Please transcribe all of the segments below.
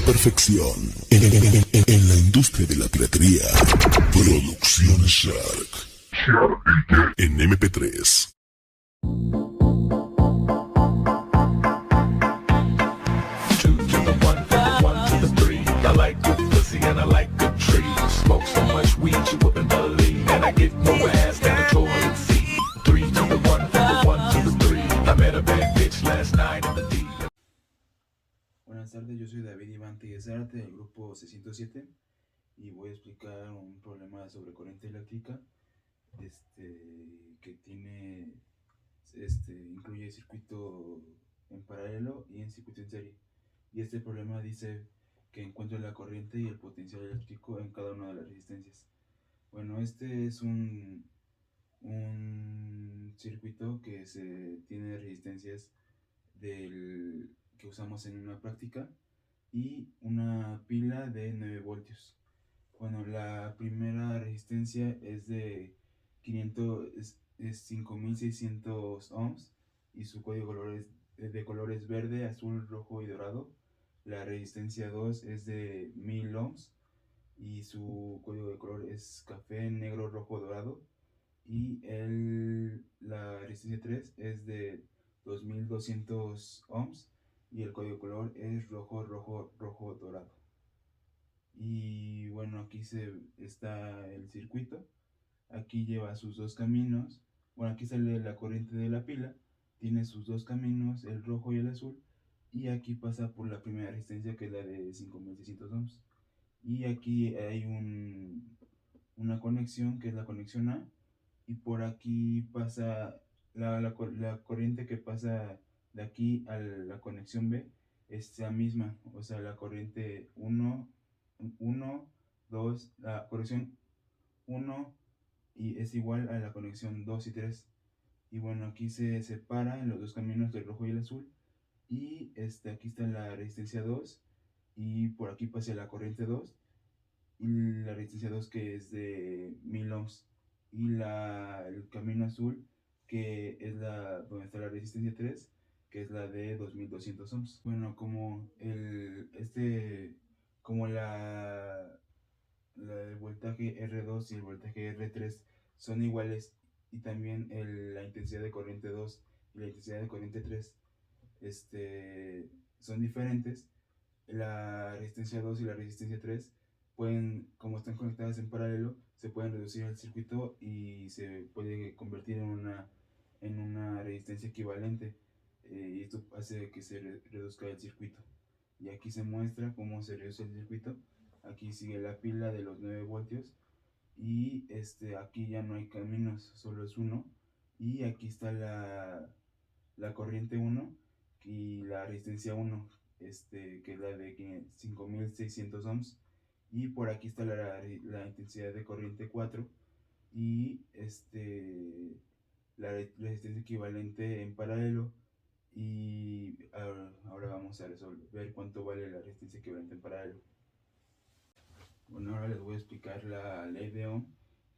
perfección en la industria de la piratería. Producciones Shark en MP3. Two to the one, from the one to the three. I like good pussy and I like good trees. Smoke so much weed you wouldn't believe, and I get more ass than a toilet seat. Three to the one, from the one to the three. I met a bad bitch last night in the D. Buenas tardes, yo soy David Iván Tiguezarte del grupo C107 y voy a explicar un problema sobre corriente eléctrica que incluye circuito en paralelo y en circuito en serie. Y este problema dice que encuentre la corriente y el potencial eléctrico en cada una de las resistencias. Bueno, este es un circuito que tiene resistencias que usamos en una práctica y una pila de 9 voltios. Bueno, la primera resistencia es de 5600 ohms y su código de colores verde, azul, rojo y dorado. La resistencia 2 es de 1000 ohms y su código de color es café, negro, rojo, dorado. Y la resistencia 3 es de 2200 ohms y el código de color es rojo, rojo, rojo, dorado. Y bueno, aquí está el circuito. Aquí lleva sus dos caminos. Bueno, aquí sale la corriente de la pila. Tiene sus dos caminos, el rojo y el azul. Y aquí pasa por la primera resistencia, que es la de 5600 ohms. Y aquí hay una conexión, que es la conexión A. Y por aquí pasa la corriente que pasa de aquí a la conexión B. Es la misma, o sea, la corriente 1, 2, la conexión 1 y es igual a la conexión 2 y 3. Y bueno, aquí se separa en los dos caminos del rojo y el azul. Y aquí está la resistencia 2 y por aquí pasa la corriente 2 y la resistencia 2 que es de 1000 ohms y el camino azul que es donde está la resistencia 3 que es la de 2200 ohms. Bueno, como el voltaje R2 y el voltaje R3 son iguales y también la intensidad de corriente 2 y la intensidad de corriente 3 son diferentes. La resistencia 2 y la resistencia 3 como están conectadas en paralelo, se pueden reducir el circuito y se puede convertir en una resistencia equivalente, y esto hace que se reduzca el circuito. Y aquí se muestra cómo se reduce el circuito. Aquí sigue la pila de los 9 voltios y aquí ya no hay caminos, solo es uno. Y aquí está la corriente 1 y la resistencia 1, que es la de 5600 ohms. Y por aquí está la intensidad de corriente 4 y la resistencia equivalente en paralelo. Y ahora vamos a ver cuánto vale la resistencia equivalente en paralelo. Bueno, ahora les voy a explicar la ley de Ohm,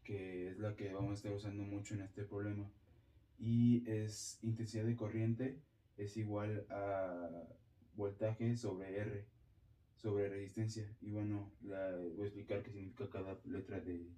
que es la que vamos a estar usando mucho en este problema. Y es intensidad de corriente es igual a voltaje sobre R sobre resistencia. Y bueno, voy a explicar qué significa cada letra de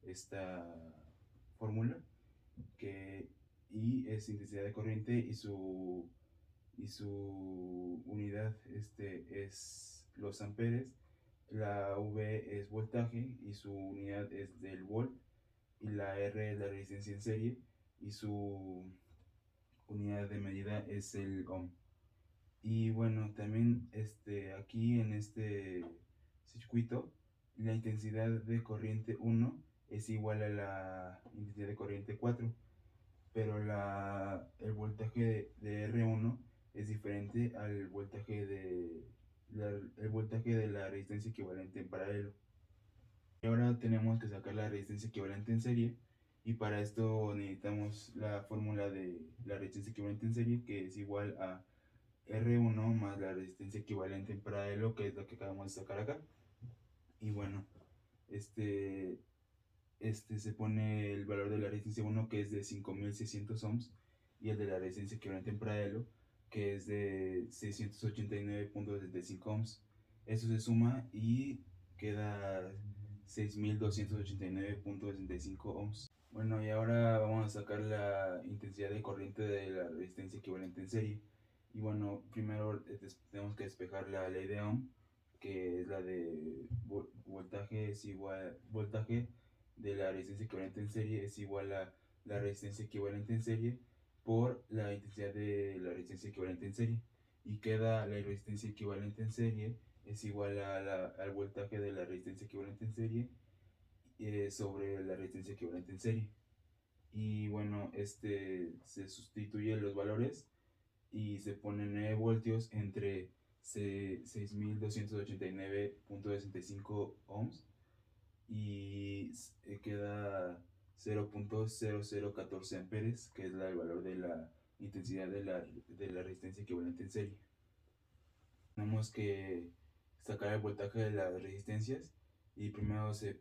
esta fórmula. I es intensidad de corriente y su unidad es los amperes. La V es voltaje y su unidad es del volt. Y la R es la resistencia en serie y su unidad de medida es el ohm. Y bueno, también aquí en este circuito, la intensidad de corriente 1 es igual a la intensidad de corriente 4, pero el voltaje de R1 es diferente al voltaje el voltaje de la resistencia equivalente en paralelo. Y ahora tenemos que sacar la resistencia equivalente en serie, y para esto necesitamos la fórmula de la resistencia equivalente en serie, que es igual a R1 más la resistencia equivalente en paralelo, que es la que acabamos de sacar acá. Y bueno, se pone el valor de la resistencia 1, que es de 5600 ohms, y el de la resistencia equivalente en paralelo, que es de 689.75 ohms. Eso se suma y queda 6289.65 ohms. Bueno, y ahora vamos a sacar la intensidad de corriente de la resistencia equivalente en serie. Y bueno, primero tenemos que despejar la ley de Ohm, que es la de voltaje de la resistencia equivalente en serie es igual a la resistencia equivalente en serie por la intensidad de la resistencia equivalente en serie. Y queda la resistencia equivalente en serie es igual al voltaje de la resistencia equivalente en serie sobre la resistencia equivalente en serie. Y bueno, se sustituyen los valores y se ponen 9 voltios entre 6289.65 ohms y queda 0.0014 amperes, que es el valor de la intensidad de la resistencia equivalente en serie. Tenemos que sacar el voltaje de las resistencias y primero se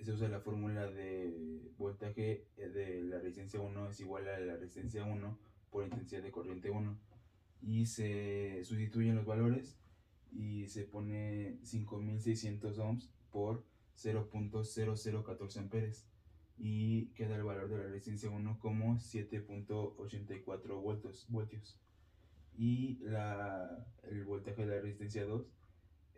usa la fórmula de voltaje de la resistencia 1 es igual a la resistencia 1 por intensidad de corriente 1 y se sustituyen los valores y se pone 5600 ohms por 0.0014 amperes y queda el valor de la resistencia 1 como 7.84 voltios y el voltaje de la resistencia 2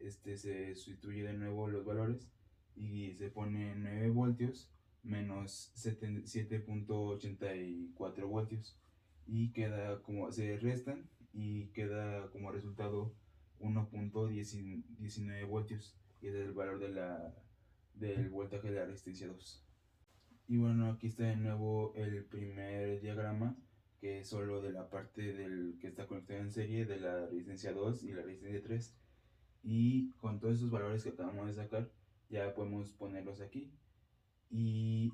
se sustituye de nuevo los valores y se pone 9 voltios menos 7.84 voltios y queda como se restan y queda como resultado 1.19 voltios y es el valor del voltaje de la resistencia 2. Y bueno, aquí está de nuevo el primer diagrama, que es solo de la parte que está conectado en serie de la resistencia 2 y la resistencia 3. Y con todos esos valores que acabamos de sacar, ya podemos ponerlos aquí. Y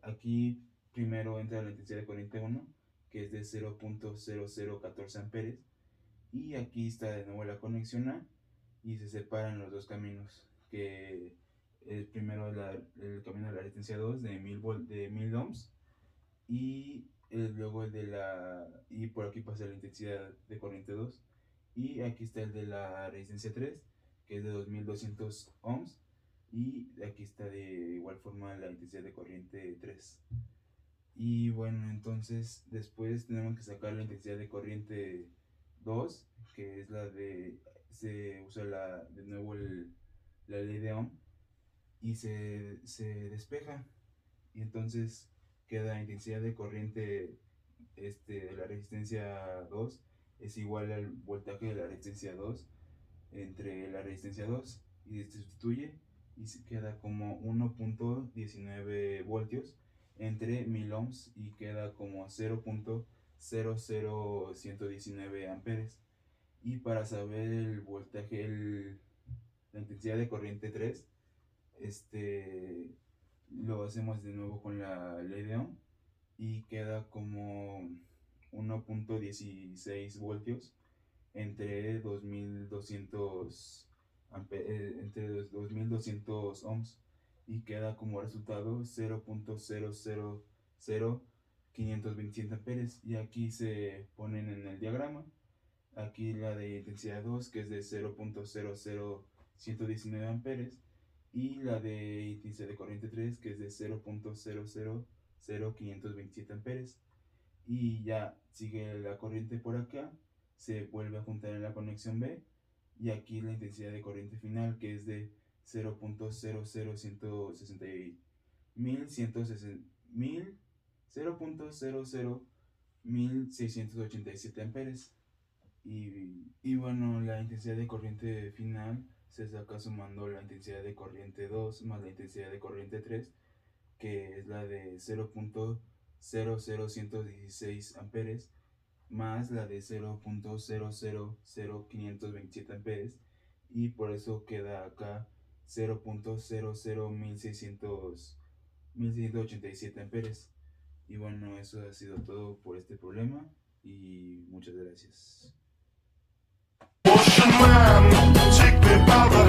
aquí primero entra la intensidad de corriente 1, que es de 0.0014 amperes. Y aquí está de nuevo la conexión A y se separan los dos caminos, que primero el camino de la resistencia 2 de 1000 ohms y luego y por aquí pasa la intensidad de corriente 2 y aquí está el de la resistencia 3, que es de 2200 ohms y aquí está de igual forma la intensidad de corriente 3. Y bueno, entonces después tenemos que sacar la intensidad de corriente 2, que es se usa de nuevo la ley de Ohm y se despeja y entonces queda intensidad de corriente de la resistencia 2 es igual al voltaje de la resistencia 2 entre la resistencia 2 y se sustituye y se queda como 1.19 voltios entre 1000 ohms y queda como 0.00119 amperes. Y para saber el voltaje, la intensidad de corriente 3, lo hacemos de nuevo con la ley de Ohm y queda como 1.16 voltios entre 2200 ohms y queda como resultado 0.000527 amperes. Y aquí se ponen en el diagrama, aquí la de intensidad 2, que es de 0.00119 amperes, y la de intensidad de corriente 3, que es de 0.000527 amperes. Y ya sigue la corriente por acá, se vuelve a juntar en la conexión B, y aquí la intensidad de corriente final, que es de 0.001687 amperes. Y bueno, la intensidad de corriente final se saca sumando la intensidad de corriente 2 más la intensidad de corriente 3, que es la de 0.00116 amperes más la de 0.000527 amperes y por eso queda acá 0.001687 amperes. Y bueno, eso ha sido todo por este problema y muchas gracias. Ocean man, take me by the